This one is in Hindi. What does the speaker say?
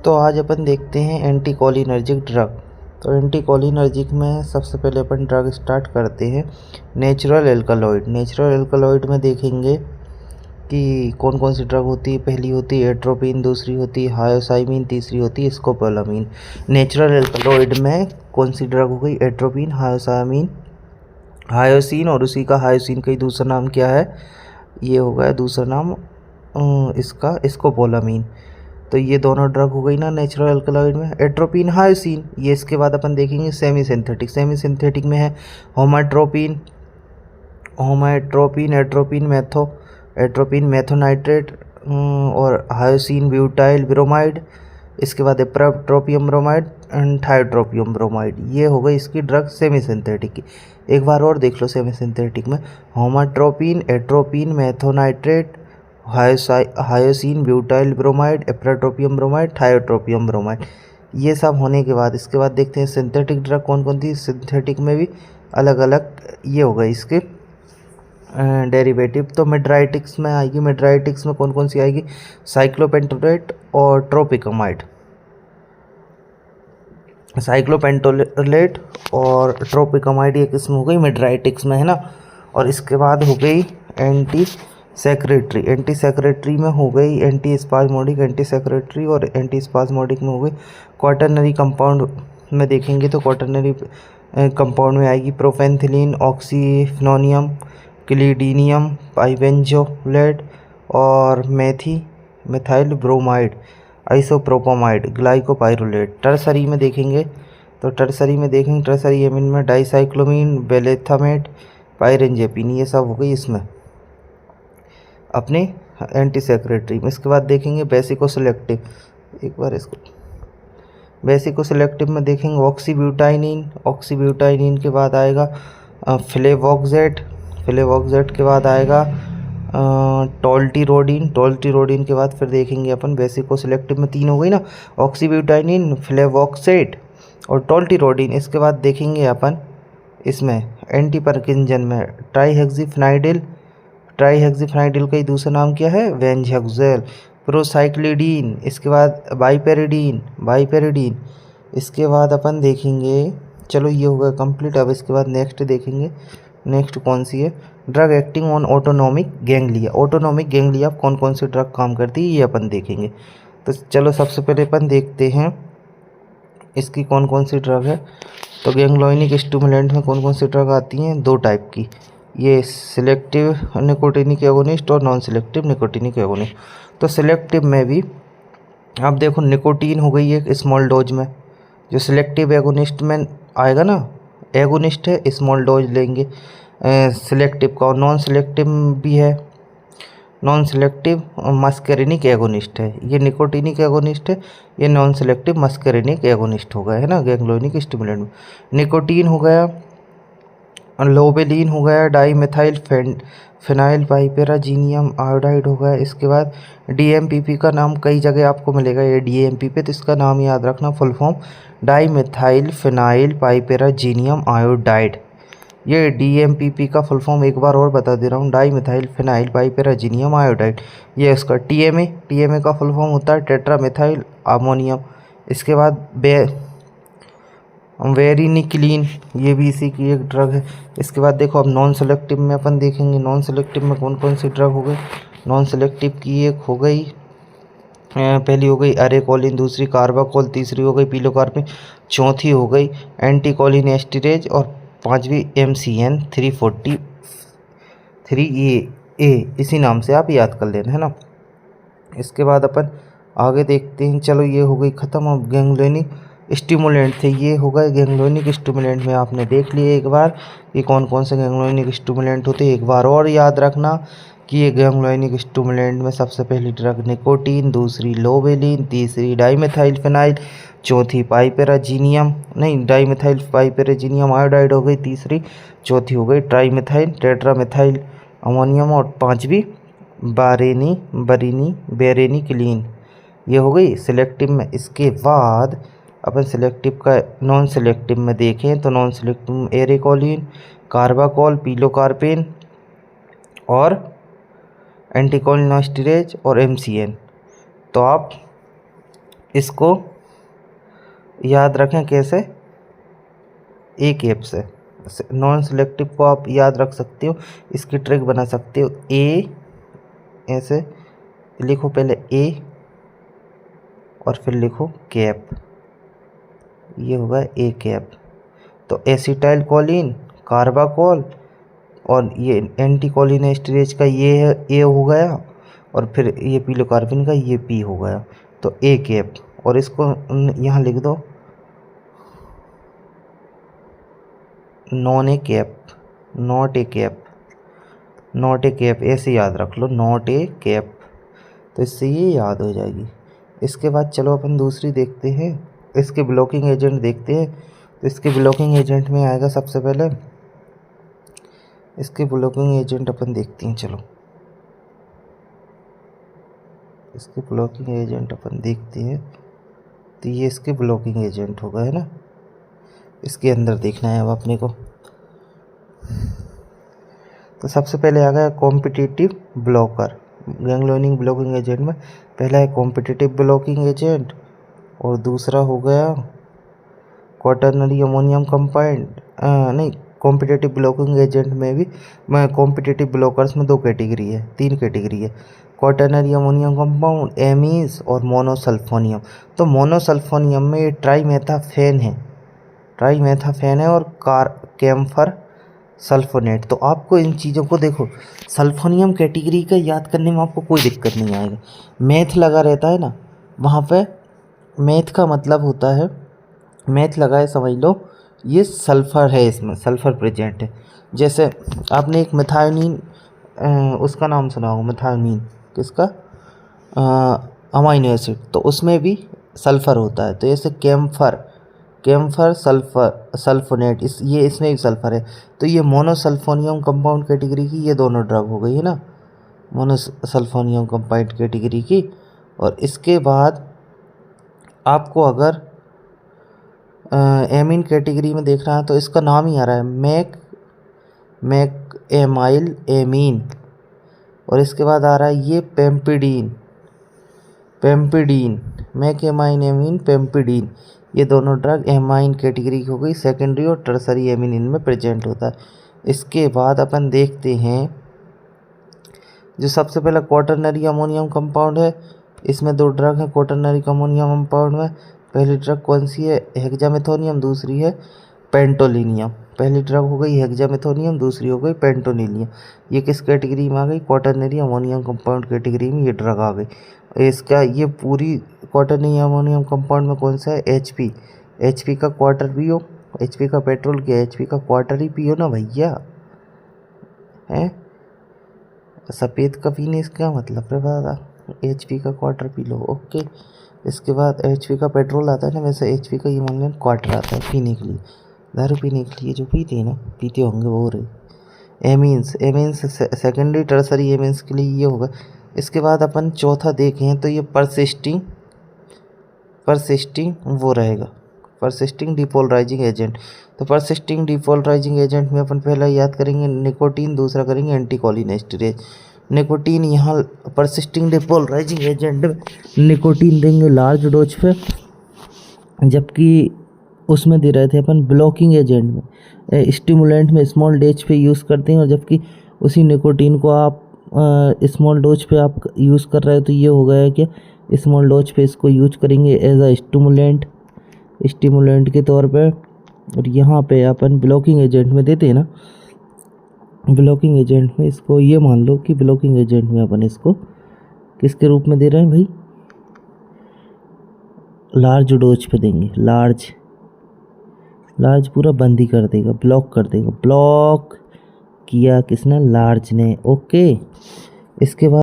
तो आज अपन देखते हैं एंटी कोलिनर्जिक ड्रग। तो एंटी कोलिनर्जिक में सबसे पहले अपन ड्रग स्टार्ट करते हैं नेचुरल एल्कलॉइड। नेचुरल एल्कलॉइड में देखेंगे कि कौन कौन सी ड्रग होती है। पहली होती है एट्रोपिन, दूसरी होती है हायोसाइमिन, तीसरी होती है स्कोपोलामीन। नेचुरल एल्कलॉइड में कौन सी ड्रग हो गई? एट्रोपिन, हायोसाइमिन, हायोसिन, और उसी का हायोसिन का ही दूसरा नाम क्या है? ये हो गया दूसरा नाम इसका स्कोपोलामीन। तो ये दोनों ड्रग हो गई ना नेचुरल अल्कलॉइड में, एट्रोपिन, हायोसिन। ये इसके बाद अपन देखेंगे सेमी सिंथेटिक। सेमी सिंथेटिक में है होमाट्रोपिन, एट्रोपिन मेथोनाइट्रेट और हायोसिन ब्यूटाइल ब्रोमाइड। इसके बाद है प्रोट्रोपियम ब्रोमाइड एंड थायोट्रोपियम ब्रोमाइड। ये हो गई इसकी ड्रग सेमी सिंथेटिक की। एक बार और देख लो सेमी सिंथेटिक में homatropine, atropine methonitrate, hyoscine butyl bromide, ipratropium bromide, tiotropium bromide. ये सब होने के बाद इसके बाद देखते हैं सिंथेटिक ड्रग कौन कौन थी। सिंथेटिक में भी अलग अलग ये हो गए इसके डेरिवेटिव। तो मेड्राइटिक्स में आएगी, मेड्राइटिक्स में कौन कौन सी आएगी? साइक्लोपेंटोलेट और ट्रोपिकमाइड। साइक्लोपेंटोलेट और ट्रोपिकमाइड ये किस्म हो गई मेड्राइटिक्स में, है ना। और इसके बाद हो गई एंटी सेक्रेटरी। एंटी सेक्रेटरी में हो गई एंटी स्पाज्मोडिक, एंटी सेक्रेटरी और एंटी स्पाज्मोडिक में हो गई क्वाटरनरी कंपाउंड में देखेंगे तो क्वाटरनरी कंपाउंड में आएगी प्रोफेंथिलीन, ऑक्सीफेनोनियम, क्लिडीनियम, पाइबेंजोलेट और मेथाइल ब्रोमाइड, आइसोप्रोपामाइड, ग्लाइकोपाइरुलेट। टर्सरी में देखेंगे तो टर्सरी एमिन में डाइसाइक्लोमीन, बेलेथामेट, पाइरेंजेपिन। ये सब हो गई इसमें अपने एंटी सेक्रेटरी में। इसके बाद देखेंगे बेसिको सिलेक्टिव। एक बार इसको बेसिको सिलेक्टिव में देखेंगे ऑक्सीब्यूटाइनिन के बाद आएगा फ्लेवोक्सेट के बाद आएगा टोल्टीरोडिन के बाद फिर देखेंगे अपन बेसिको सिलेक्टिव में तीन हो गई ना, ऑक्सीब्यूटाइनिन, फ्लेवोक्सेट और टोल्टीरोडिन। इसके बाद देखेंगे अपन इसमें एंटी पार्किंसन में ट्राईहेक्सिफेनाइडिल का ही दूसरा नाम क्या है? वेंजहेक्सेल, प्रोसाइक्लिडीन। इसके बाद बाइपेरिडीन। इसके बाद अपन देखेंगे, चलो ये हो गया कंप्लीट। अब इसके बाद नेक्स्ट देखेंगे, नेक्स्ट कौन सी है? Drug acting on autonomic ganglia. Autonomic ganglia कौन कौन सी ड्रग काम करती है ये अपन देखेंगे। तो चलो सबसे पहले अपन देखते हैं इसकी कौन कौन सी ड्रग है। तो गैंग्लोइनिक स्टिमुलेंट में कौन कौन सी ड्रग आती हैं? दो टाइप की, ये सिलेक्टिव निकोटिनिक एगोनिस्ट और नॉन सिलेक्टिव निकोटिनिक एगोनिस्ट। तो सिलेक्टिव में भी आप देखो निकोटीन हो गई एक स्मॉल डोज में, जो सिलेक्टिव एगोनिस्ट में आएगा ना, एगोनिस्ट है स्मॉल डोज लेंगे सिलेक्टिव का। और नॉन सिलेक्टिव भी है, नॉन सिलेक्टिव मस्करिनिक एगोनिस्ट है। ये निकोटिनिक एगोनिस्ट है, ये नॉन सिलेक्टिव मस्करिनिक एगोनिस्ट हो गया, है ना। गैंग्लोइनिक स्टिमुलेंट में निकोटीन हो गया, लोबेलिन हो गया, डाईमेथाइल फिनाइल पाइपेराजीनियम आयोडाइड हो गया। इसके बाद डीएमपीपी का नाम कई जगह आपको मिलेगा ये डीएमपीपी, तो इसका नाम याद रखना full form dimethyl phenyl piperazinium iodide. ये डीएमपीपी का फुल फॉर्म एक बार और बता दे रहा हूँ, डाईमेथाइल फिनाइल पाइपेराजीनियम आयोडाइड। ये इसका टीएमए का फुल फॉर्म होता है टेट्रामेथाइल अमोनियम। इसके बाद वेरिनिक्लीन, ये भी इसी की एक ड्रग है। इसके बाद देखो अब नॉन सेलेक्टिव में अपन देखेंगे, नॉन सेलेक्टिव में कौन कौन सी ड्रग हो गई। नॉन सेलेक्टिव की एक हो गई, पहली हो गई अरेकोलिन, दूसरी कार्बाकोल, तीसरी हो गई पिलोकार्पिन, चौथी हो गई एंटीकोलिन एस्टिरेज और पांचवी MCN 343A। इसी नाम से आप याद कर लेना, है ना। इसके बाद अपन आगे देखते हैं। चलो ये हो गई ख़त्म। अब गैंग्लोइनिक स्टिमुलेंट थे, ये हो गए गैंग्लोइनिक स्टिमुलेंट में आपने देख लिए एक बार कि कौन कौन से गैंग्लोइनिक स्टिमुलेंट होते हैं। एक बार और याद रखना कि ये गैंग्लोइनिक स्टिमुलेंट में सबसे पहली ड्रग निकोटीन, दूसरी लोबेलिन, तीसरी डाईमेथाइल फिनाइल, चौथी डाईमेथाइल पाइपेराजीनियम आयोडाइड हो गई तीसरी, चौथी हो गई ट्राईमेथाइल टेट्रामेथाइल अमोनियम और पांचवी बेरेनिक्लीन। ये हो गई सिलेक्टिव में। इसके बाद अपन सिलेक्टिव का नॉन सिलेक्टिव में देखें तो नॉन सिलेक्टिव में एरेकोलिन, कार्बाकोल, पिलोकार्पिन और एंटीकोलिनोस्टिरेज और MCN। तो आप इसको याद रखें कैसे, ए कैप से। नॉन सिलेक्टिव को आप याद रख सकते हो, इसकी ट्रिक बना सकते हो। ए ऐसे लिखो, पहले ए और फिर लिखो कैप, ये होगा ए कैप। तो एसिटाइल कोलिन, कार्बाकोल और ये एंटी कोलिनेस्टरेज का ये है ए हो गया, और फिर ये पिलोकार्बिन का ये पी हो गया। तो ए कैप, और इसको यहाँ लिख दो non A cap, not A cap, not A cap, ऐसे याद रख लो, नॉट ए कैप। तो इससे ये याद हो जाएगी। इसके बाद चलो अपन दूसरी देखते हैं, इसके ब्लॉकिंग एजेंट देखते हैं। तो इसके ब्लॉकिंग एजेंट में आएगा सबसे पहले, इसके ब्लॉकिंग एजेंट अपन देखते हैं। चलो इसके ब्लॉकिंग एजेंट अपन देखते हैं। तो ये इसके ब्लॉकिंग एजेंट होगा, है ना। इसके अंदर देखना है अब अपने को। तो सबसे पहले आ गया competitive blocker. Ganglionic blocking agent में पहला है कॉम्पिटिटिव ब्लॉकिंग एजेंट, और दूसरा हो गया क्वाटर्नरी अमोनियम कंपाउंड। नहीं, कॉम्पिटिटिव ब्लॉकिंग एजेंट में भी कॉम्पिटिटिव ब्लॉकर्स में 2 कैटेगरी है, 3 कैटेगरी है, क्वाटर्नरी अमोनियम कंपाउंड, एमीज और मोनोसल्फोनियम। तो मोनोसल्फोनियम में ये ट्राईमेथाफेन है, ट्राईमेथाफेन है, और कैम्फर सल्फोनेट। तो आपको इन चीज़ों को देखो, सल्फोनियम कैटेगरी का याद करने में आपको कोई दिक्कत नहीं आएगा। मैथ लगा रहता है ना, वहाँ पे मैथ का मतलब होता है, मैथ लगा है समझ लो, ये सल्फ़र है, इसमें सल्फ़र प्रेजेंट है। जैसे आपने एक मिथायोनीन, उसका नाम सुना होगा, मिथायोनीन किसका, अमाइनो एसिड, तो उसमें भी सल्फ़र होता है। तो जैसे कैम्फर सल्फोनेट, ये इसमें भी सल्फ़र है। तो ये मोनोसल्फोनियम कंपाउंड कैटेगरी की ये दोनों ड्रग हो गई है ना, मोनोसल्फोनियम कंपाउंड कैटेगरी की। और इसके बाद आपको अगर एमीन कैटेगरी में देखना है, तो इसका नाम ही आ रहा है मैक एमाइल एमीन, और इसके बाद आ रहा है ये पेम्पिडीन, मैक एमाइन एमीन पेम्पिडीन। ये दोनों ड्रग एमाइन कैटेगरी की हो गई, सेकेंडरी और टर्सरी एमीन इनमें प्रेजेंट होता है। इसके बाद अपन देखते हैं जो सबसे पहला क्वाटर्नरी अमोनियम कंपाउंड है। इसमें 2 ड्रग हैं क्वाटर्नरी अमोनियम कंपाउंड में। पहली ड्रग कौन सी है, हेक्सामेथोनियम, दूसरी है पेंटोलिनियम। पहली ड्रग हो गई हेक्सामेथोनियम, दूसरी हो गई पेंटोलिनियम। ये किस कैटेगरी में आ गई, क्वाटर्नरी अमोनियम कंपाउंड कैटेगरी में ये ड्रग आ गई। इसका ये पूरी क्वाटर्नरी अमोनियम कंपाउंड में कौन सा है, एचपी का क्वार्टर पियो, एचपी का पेट्रोल क्या, एचपी का क्वार्टर ही पियो ना भैया, है सफ़ेद का पीने, इसका मतलब है दादा, एचपी का क्वार्टर पी लो, ओके। इसके बाद एचपी का पेट्रोल आता है ना, वैसे एचपी का ये मान लें क्वार्टर आता है पीने के लिए, दारू पीने के लिए जो पीते हैं ना, पीते होंगे वो रहे। एमीन्स सेकेंडरी टर्सरी एमीन्स के लिए ये होगा। इसके बाद अपन चौथा देखें तो ये परसिस्टिंग वो रहेगा, परसिस्टिंग डिपोलराइजिंग एजेंट। तो परसिस्टिंग डिपोलराइजिंग एजेंट में अपन पहला याद करेंगे निकोटीन, दूसरा करेंगे एंटीकोलिनेस्टरेज। निकोटीन यहाँ परसिस्टिंग डिपोलराइजिंग एजेंट में निकोटीन देंगे लार्ज डोज पे, जबकि उसमें दे रहे थे अपन ब्लॉकिंग एजेंट में, स्टिमुलेंट में स्मॉल डोज पे यूज़ करते हैं। और जबकि उसी निकोटीन को आप स्मॉल डोज पे आप यूज़ कर रहे हो, तो ये हो गया कि स्मॉल डोज पे इसको यूज करेंगे एज अ स्टिमुलेंट के तौर पे। और यहाँ पे अपन ब्लॉकिंग एजेंट में देते हैं ना, ब्लॉकिंग एजेंट में इसको ये मान लो कि ब्लॉकिंग एजेंट में अपन इसको किसके रूप में दे रहे हैं भाई, लार्ज डोज पे देंगे। लार्ज पूरा बंद ही कर देगा, ब्लॉक कर देगा, ब्लॉक किया किसने, लार्ज ने, ओके। इसके बाद